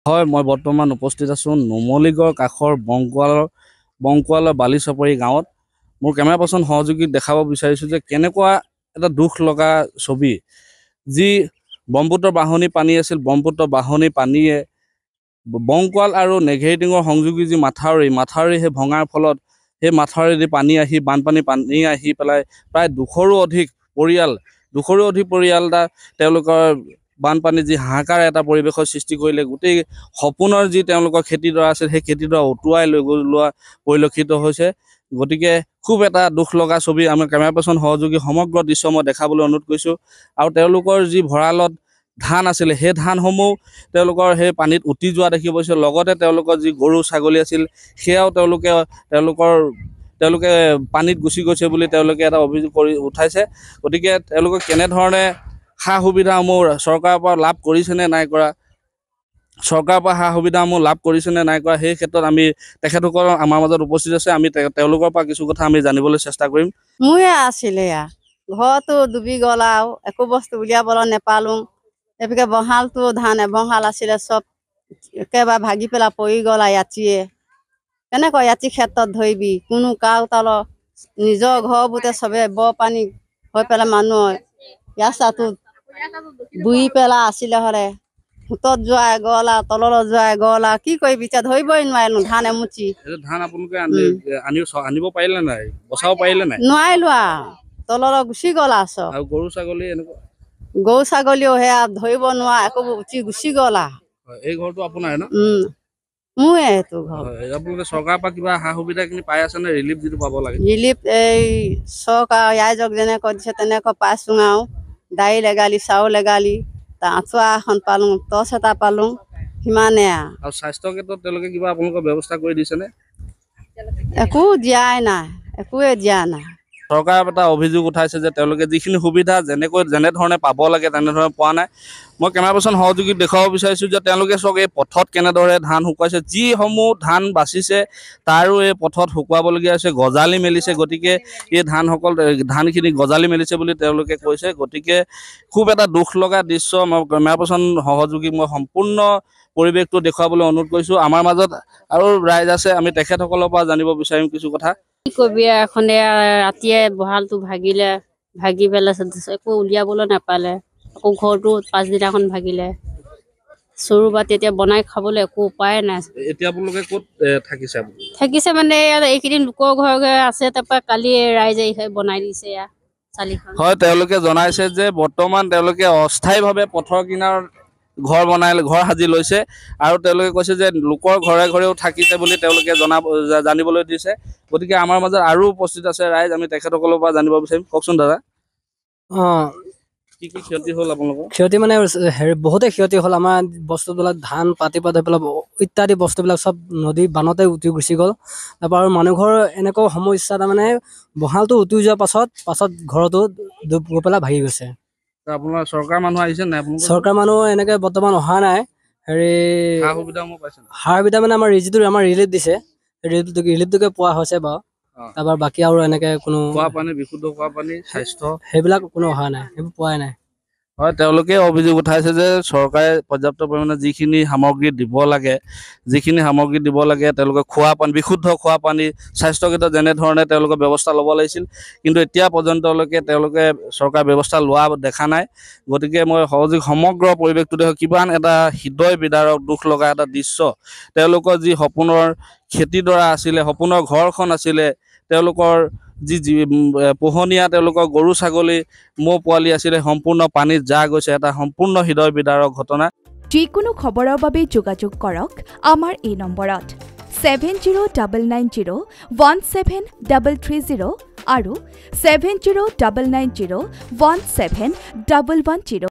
হয়, মই বৰ্তমান উপস্থিত আছোঁ নুমলীগড় কাষৰ বংকুৱালৰ বালিচপৰি গাঁৱত। মোৰ কেমেৰা পাৰ্চন সহযোগীক দেখাব বিচাৰিছোঁ যে কেনেকুৱা এটা দুখ লগা ছবি, যি ব্ৰহ্মপুত্ৰৰ বাঢ়নী পানী আছিল, ব্ৰহ্মপুত্ৰৰ বাঢ়নী পানীয়ে বংকুৱাল আৰু নেঘেৰিটিঙৰ সংযোগী যি মাথাউৰি সেই ভঙাৰ ফলত সেই মাথাউৰিয়েদি বানপানী আহি পেলাই প্ৰায় 200ৰো অধিক পৰিয়াল তেওঁলোকৰ বানপানী যি হাহাকাৰ এটা পৰিৱেশৰ সৃষ্টি কৰিলে। গোটেই সপোনৰ যি তেওঁলোকৰ খেতিডৰা আছিল সেই খেতিডৰা উটুৱাই লৈ লোৱা পৰিলক্ষিত হৈছে। গতিকে খুব এটা দুখ লগা ছবি আমাৰ কেমেৰা পাৰ্চন সহযোগী সমগ্ৰ দৃশ্য মই দেখাবলৈ অনুৰোধ কৰিছোঁ। আৰু তেওঁলোকৰ যি ভঁৰালত ধান আছিলে সেই ধানসমূহ তেওঁলোকৰ সেই পানীত উটি যোৱা দেখি পাইছোঁ। লগতে তেওঁলোকৰ যি গৰু ছাগলী আছিল সেয়াও তেওঁলোকে পানীত গুচি গৈছে বুলি তেওঁলোকে এটা অভিযোগ কৰি উঠাইছে। গতিকে তেওঁলোকে কেনেধৰণে সা সুবিধাসমূহ চৰকাৰৰ পৰা লাভ কৰিছে নে নাই কৰা, সেই ক্ষেত্ৰত আমি তেখেতসকল আমাৰ মাজত উপস্থিত আছে। আমি তেওঁলোকৰ পৰা কিছু কথা আমি জানিবলৈ চেষ্টা কৰিম। মোৰে আছিলে ঘৰতো ডুবি গ'ল আৰু একো বস্তু উলিয়াবলৈ নেপালোঁ। এপিকে বহালটো ধান এবহাল আছিলে, চব একেবাৰে ভাগি পেলাই পৰি গ'ল আৰু ইয়াতিয়ে। কেনেকৈ ইয়াতি ক্ষেত্ৰত ধৰিবি, কোনো কাৰো তলৰ নিজৰ ঘৰবোৰতে চবে পানী হৈ পেলাই মানুহ ৰাস্তাটো বুৰি পেলাই আছিলে হ'লে সোঁতত যোৱাই গ'ল আৰু তললৈ যোৱাই গ'ল আৰু কি কৰিবি এতিয়া ধৰিবই নোৱাৰিলোঁ ধান এমুঠি। ধান আপোনালোকে আনিব পাৰিলে নাই, বচাব পাৰিলে নাই? নোৱাৰিলোঁ আৰু তললৈ গুচি গ'ল আৰু গৰু ছাগলী এনেকুৱা গৰু ছাগলীও সেয়া ধৰিব নোৱাৰা একো উঠি গুচি গ'ল আৰু। এই ঘৰটো আপোনাৰ ন? মোৰে এইটো ঘৰ। আপোনালোকে চৰকাৰৰ পৰা কিবা সা সুবিধাখিনি পাই আছে নে? ৰিলিফ যিটো পাব লাগে, ৰিলিফ এই চৰকাৰ ৰাইজক যেনেকৈ দিছে তেনেকৈ পাইছোঁ আৰু। দাইল এগালি, চাউল এগালি, আঁঠুৱা এখন পালোঁ, টৰ্চ এটা পালোঁ, সিমানে আৰু স্বাস্থ্যৰ ক্ষেত্ৰত তেওঁলোকে কিবা আপোনালোকৰ ব্যৱস্থা কৰি দিছেনে? একো দিয়াই নাই, একোৱে দিয়া নাই। চৰকাৰে এটা অভিযোগ উঠাইছে যে তেওঁলোকে যিখিনি সুবিধা যেনেধৰণে পাব লাগে তেনেধৰণে পোৱা নাই। মই কেমেৰা পাৰ্চন সহযোগীক দেখুৱাব বিচাৰিছোঁ যে তেওঁলোকে চাওক এই পথত কেনেদৰে ধান শুকুৱাইছে, যিসমূহ ধান বাচিছে তাৰো এই পথত শুকুৱাবলগীয়া হৈছে, গজালি মেলিছে। গতিকে এই ধানখিনি গজালি মেলিছে বুলি তেওঁলোকে কৈছে। গতিকে খুব এটা দুখ লগা দৃশ্য। মই কেমেৰা পাৰ্চন সহযোগীক মই সম্পূৰ্ণ পৰিৱেশটো দেখুৱাবলৈ অনুৰোধ কৰিছোঁ। আমাৰ মাজত আৰু ৰাইজ আছে, আমি তেখেতসকলৰ পৰা জানিব বিচাৰিম কিছু কথা। কি কবি এখনে ৰাতিয়ে বহালটো ভাগি পেলাই একো উলিয়াবলৈ নাপালে। আকৌ ঘৰটো পাছদিনাখন ভাগিলে। চৰু বাতি এতিয়া বনাই খাবলৈ একো উপায় নাই। এতিয়া আপোনালোকে ক'ত থাকিছে মানে এইকেইদিন লোকৰ ঘৰে আছে। তাৰপৰা কালি ৰাইজে বনাই দিছে চালিখন। হয়, তেওঁলোকে জনাইছে যে বৰ্তমান তেওঁলোকে অস্থায়ীভাৱে পথৰ কিনাৰত ঘৰ সাজি লৈছে আৰু তেওঁলোকে কৈছে যে লোকৰ ঘৰেও থাকিছে বুলি তেওঁলোকে জানিবলৈ দিছে। গতিকে আমাৰ মাজত আৰু উপস্থিত আছে ৰাইজ, আমি তেখেতসকলৰ পৰা জানিব বিচাৰিম। কওকচোন দাদা। কি ক্ষতি হ'ল আপোনালোকৰ? ক্ষতি মানে বহুতে ক্ষতি হ'ল। আমাৰ বস্তুবিলাক ধান পাতি ধৰি পেলাই ইত্যাদি বস্তুবিলাক চব নদী বানতে উটি গুচি গ'ল। তাৰপৰা আৰু মানুহ ঘৰ এনেকুৱা সমস্যা, তাৰমানে বহালটো উটি যোৱাৰ পাছত ঘৰতো ডুব গৈ পেলাই ভাগি গৈছে। আপোনাৰ চৰকাৰ মানুহ আহিছে নাই? চৰকাৰ মানুহ এনেকে বৰ্তমান অহা নাই। সা সুবিধা মানে আমাৰ ৰিলিফ দিছে, ৰিলিফটোকে পোৱা হৈছে বাৰু। তাৰপৰা বাকী আৰু এনেকে কোনো বিশুদ্ধ খোৱা পানী, স্বাস্থ্য সেইবিলাক কোনো অহা নাই, সেইবোৰ পোৱাই নাই। হয়, তেওঁলোকে অভিযোগ উঠাইছে যে চৰকাৰে পৰ্যাপ্ত পৰিমাণে যিখিনি সামগ্ৰী দিব লাগে তেওঁলোকে বিশুদ্ধ খোৱা পানী, স্বাস্থ্যৰ ক্ষেত্ৰত যেনেধৰণে তেওঁলোকে ব্যৱস্থা ল'ব লাগিছিল, কিন্তু এতিয়া পৰ্যন্তলৈকে তেওঁলোকে চৰকাৰ ব্যৱস্থা লোৱা দেখা নাই। গতিকে মই সমগ্ৰ পৰিৱেশটো দেখোঁ কিমান এটা হৃদয় বিদাৰক দুখ লগা এটা দৃশ্য। তেওঁলোকৰ যি সপোনৰ খেতিডৰা আছিলে, সপোনৰ ঘৰখন আছিলে, তেওঁলোকৰ যি পোহনীয়া তেওঁলোকৰ গৰু ছাগলী ম'হ পোৱালি আছিলে, সম্পূৰ্ণ পানীত গৈছে। এটা সম্পূৰ্ণ হৃদয় বিদাৰক ঘটনা। যিকোনো খবৰৰ বাবে যোগাযোগ কৰক আমাৰ এই নম্বৰত 7099017330 আৰু 7099017110।